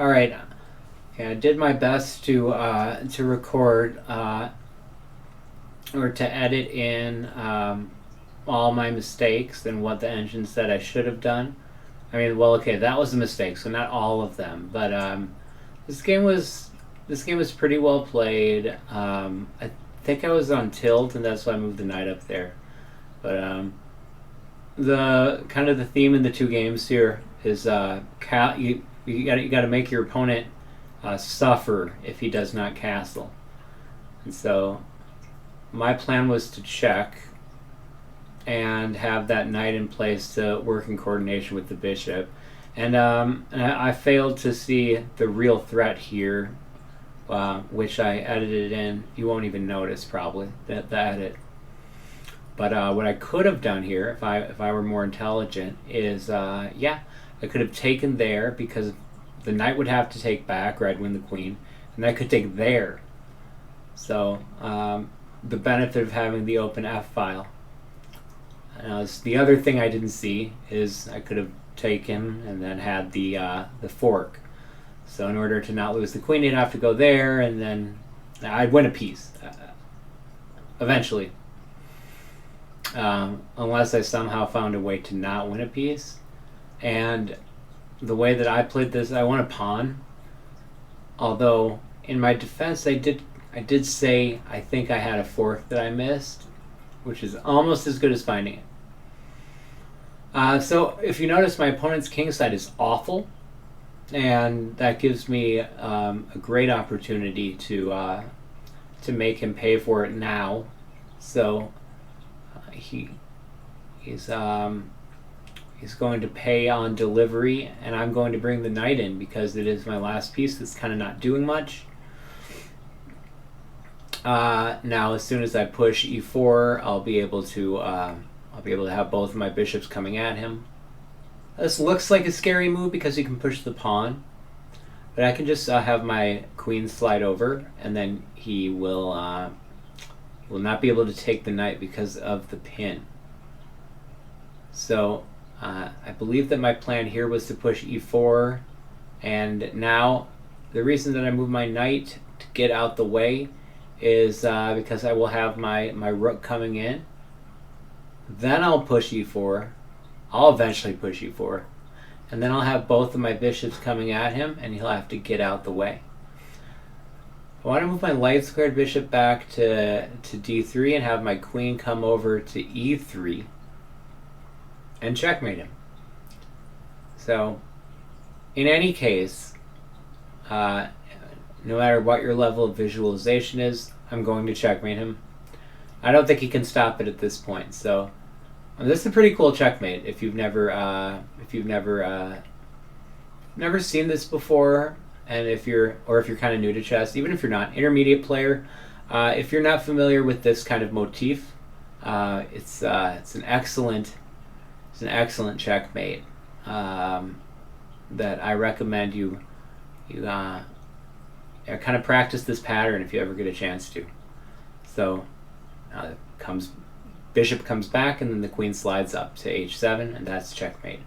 All right. Okay, I did my best to record or to edit in all my mistakes and what the engine said I should have done. I mean, well, okay, that was a mistake, so not all of them, but this game was this game was pretty well played. I think I was on tilt, and that's why I moved the knight up there. But the kind of the theme in the two games here is you got to make your opponent suffer if he does not castle. And so my plan was to check and have that knight in place to work in coordination with the bishop. And I failed to see the real threat here, which I edited in. You won't even notice probably the edit. But what I could have done here, if I were more intelligent, is I could have taken there because the knight would have to take back, or I'd win the queen, and I could take there. So the benefit of having the open F file. The other thing I didn't see is I could have taken and then had the fork. So in order to not lose the queen, you'd have to go there, and then I'd win a piece eventually. Unless I somehow found a way to not win a piece. And the way that I played this, I won a pawn. Although in my defense, I did say I think I had a fork that I missed, which is almost as good as finding it. So if you notice, my opponent's kingside is awful, and that gives me a great opportunity to make him pay for it now. So he's going to pay on delivery, and I'm going to bring the knight in because it is my last piece that's kind of not doing much. Now, as soon as I push e4, I'll be able to have both of my bishops coming at him. This looks like a scary move because you can push the pawn, but I can just have my queen slide over, and then he will not be able to take the knight because of the pin. So I believe that my plan here was to push e4, and now the reason that I move my knight to get out the way is because I will have my rook coming in. Then I'll push e4. I'll eventually push e4. And then I'll have both of my bishops coming at him, and he'll have to get out the way. I want to move my light squared bishop back to d3 and have my queen come over to e3 and checkmate him. So, in any case, no matter what your level of visualization is, I'm going to checkmate him. I don't think he can stop it at this point. So this is a pretty cool checkmate. If you've never seen this before, and if you're kind of new to chess, even if you're not intermediate player, if you're not familiar with this kind of motif, it's an excellent checkmate that I recommend you kind of practice this pattern if you ever get a chance to. So bishop comes back, and then the queen slides up to h7, and that's checkmate.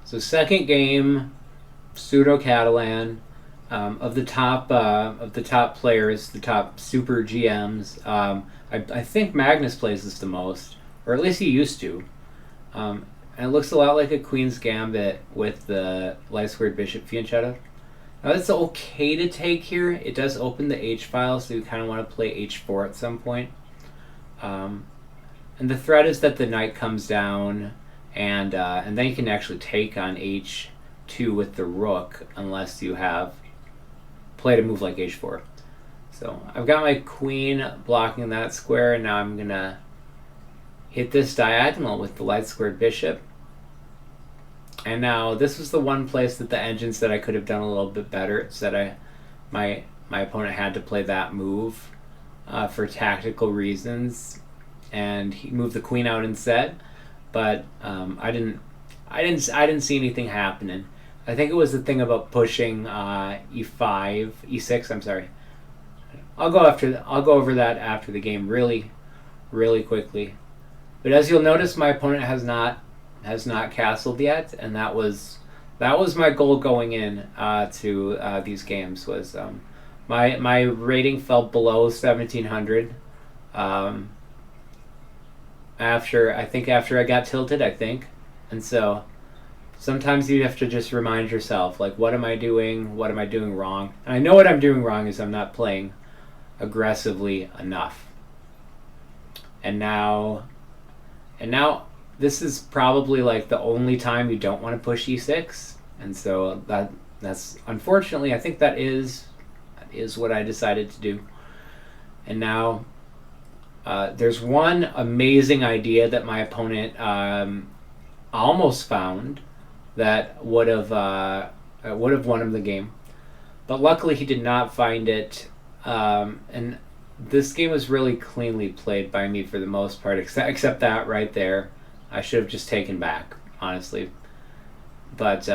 So second game, pseudo Catalan. Of the top players, the top super GMs, I think Magnus plays this the most, or at least he used to. And it looks a lot like a Queen's Gambit with the light squared bishop fianchetto. Now that's okay to take here. It does open the h file, so you kind of want to play h4 at some point. And the threat is that the knight comes down, and then you can actually take on h2 with the rook unless you have played a move like h4. So I've got my queen blocking that square, and now I'm gonna hit this diagonal with the light squared bishop. And now this was the one place that the engine said I could have done a little bit better. It said my opponent had to play that move for tactical reasons, and he moved the queen out instead. But I didn't see anything happening. I think it was the thing about pushing e5, e6. I'm sorry. I'll go over that after the game really quickly. But as you'll notice, my opponent has not castled yet, and that was that was my goal going in to these games. Was my rating fell below 1700 after I got tilted, I think. And so sometimes you have to just remind yourself, like, what am I doing? What am I doing wrong? And I know what I'm doing wrong is I'm not playing aggressively enough. And now this is probably like the only time you don't want to push e6. And so that's unfortunately, I think that is what I decided to do. And now there's one amazing idea that my opponent almost found that would have won him the game, but luckily he did not find it. And this game was really cleanly played by me for the most part, except that right there. I should have just taken back, honestly. But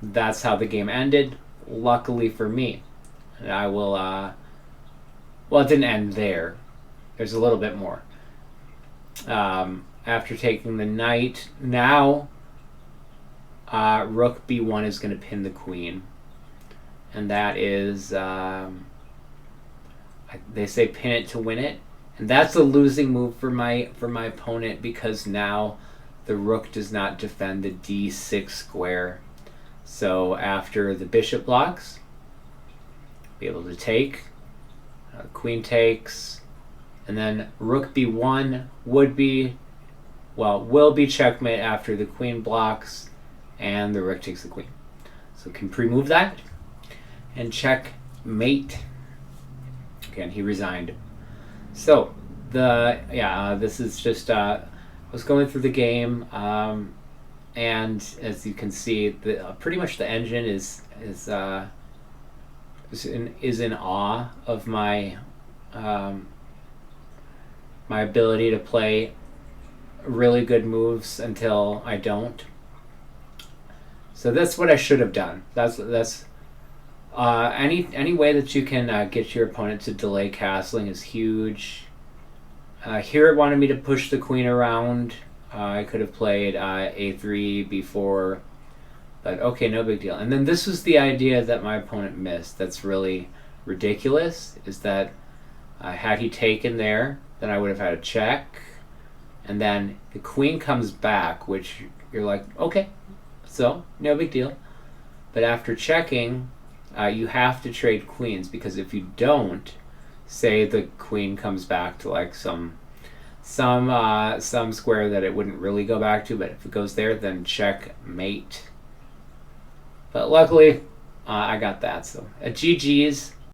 that's how the game ended, luckily for me. And I will... well, it didn't end there. There's a little bit more. After taking the knight, now rook b1 is going to pin the queen. And that is... they say pin it to win it. And that's a losing move for my opponent, because now the rook does not defend the d6 square. So after the bishop blocks, be able to take, queen takes, and then rook b1 will be checkmate after the queen blocks and the rook takes the queen. So can pre-move that and checkmate. Again, he resigned. So this is just I was going through the game, and as you can see, pretty much the engine is in awe of my my ability to play really good moves until I don't. So that's what I should have done. That's any way that you can get your opponent to delay castling is huge. Here it wanted me to push the queen around. I could have played a3, b4, but okay, no big deal. And then this was the idea that my opponent missed. That's really ridiculous, is that had he taken there, then I would have had a check, and then the queen comes back, which you're like, okay, so no big deal. But after checking, you have to trade queens, because if you don't, say the queen comes back to like some square that it wouldn't really go back to, but if it goes there, then checkmate. But luckily, I got that. So GG's.